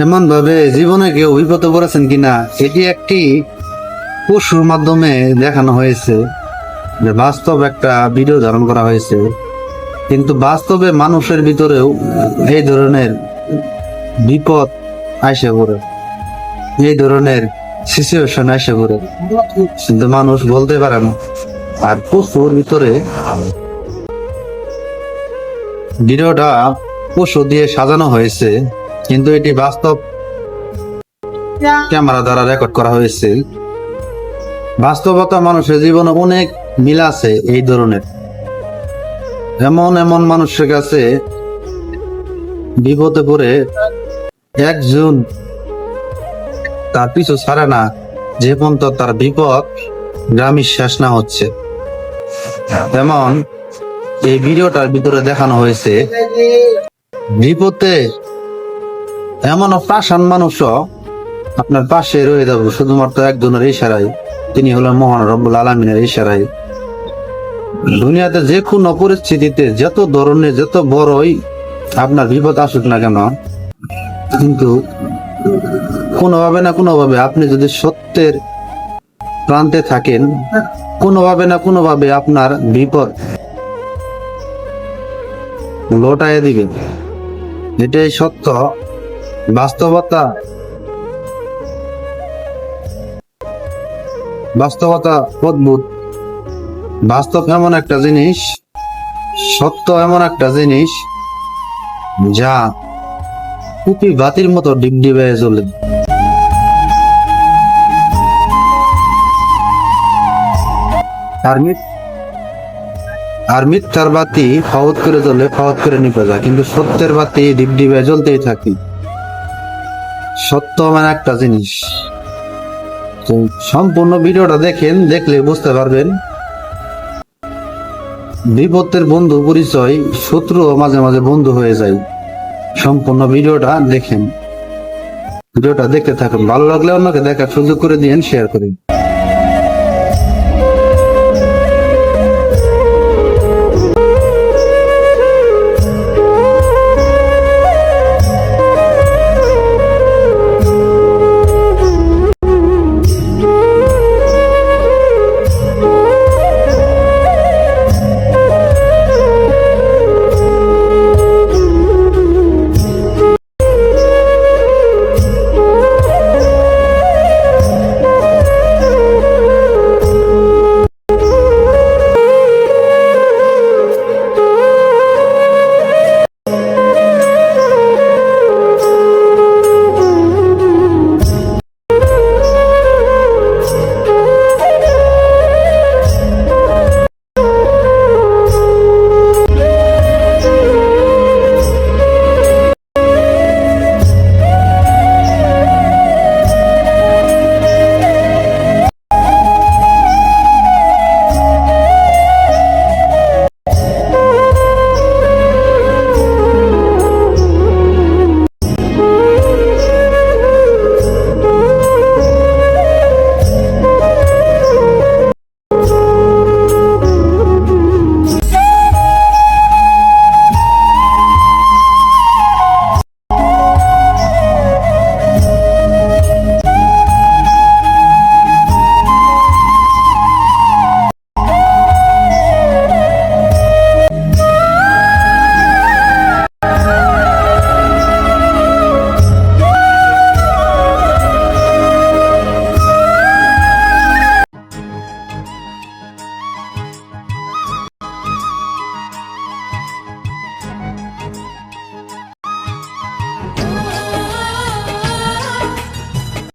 এমন ভাবে জীবনে কেউ বিপদে পড়েছেন কিনা, এটি একটি পশুর মাধ্যমে দেখানো হয়েছে, যে বাস্তব একটা ভিডিও ধারণ করা হয়েছে, কিন্তু বাস্তবে মানুষের ভিতরেও এই ধরনের বিপদ আইসে পড়ে, এই ধরনের সিচুয়েশন আইসে পড়ে, কিন্তু মানুষ বলতে পারে না। আর পশুর ভিতরে ভিডিওটা পশু দিয়ে সাজানো হয়েছে, কিন্তু এটি বাস্তব ক্যামেরা দ্বারা রেকর্ড করা হয়েছে। বাস্তবতা মানুষের জীবনে অনেক মিল আছে। এই ধরনের এমন এমন মানুষের কাছে বিপদে পড়ে একজন তার পিছু ছাড়ে না, যে পর্যন্ত তার বিপদ গ্রামে শেষ না হচ্ছে। যেমন এই ভিডিওটার ভিতরে দেখানো হয়েছে, বিপদে এমন পাষাণ মানুষও আপনার পাশে রয়ে যাবে শুধুমাত্র একজনের ইশারায়, তিনি হলেন মহান রব্বুল আলামিনের ইশারায়। দুনিয়াতে যে কোনো পরিস্থিতিতে যত ধরনের যত বড়ই আপনার বিপদ আসুক না কেন, কিন্তু কোনোভাবে না কোনোভাবে আপনি যদি সত্যের প্রান্তে থাকেন, কোনোভাবে না কোনোভাবে আপনার বিপদ লোটায় দিবেন। এটাই সত্য বাস্তবতা। বাস্তবতা অদ্ভুত। বাস্তব এমন একটা জিনিস, সত্য এমন একটা জিনিস যা কুপি বাতির মতো ডিগডিগে চলে। আর মিথ্যার বাতি ফাওত করে জ্বলে, ফাওত করে নিভে যায়, কিন্তু সত্যের বাতি ডিগডিগে জ্বলতেই থাকে। সত্য মানে একটা জিনিস। তো সম্পূর্ণ ভিডিওটা দেখেন, দেখলে বুঝতে পারবেন বিপদের বন্ধু পরিচয়, শত্রু মাঝে মাঝে বন্ধু হয়ে যায়। সম্পূর্ণ ভিডিওটা দেখেন, ভিডিওটা দেখতে থাকুন। ভালো লাগলে অন্যকে দেখার সুযোগ করে দিন, শেয়ার করেন।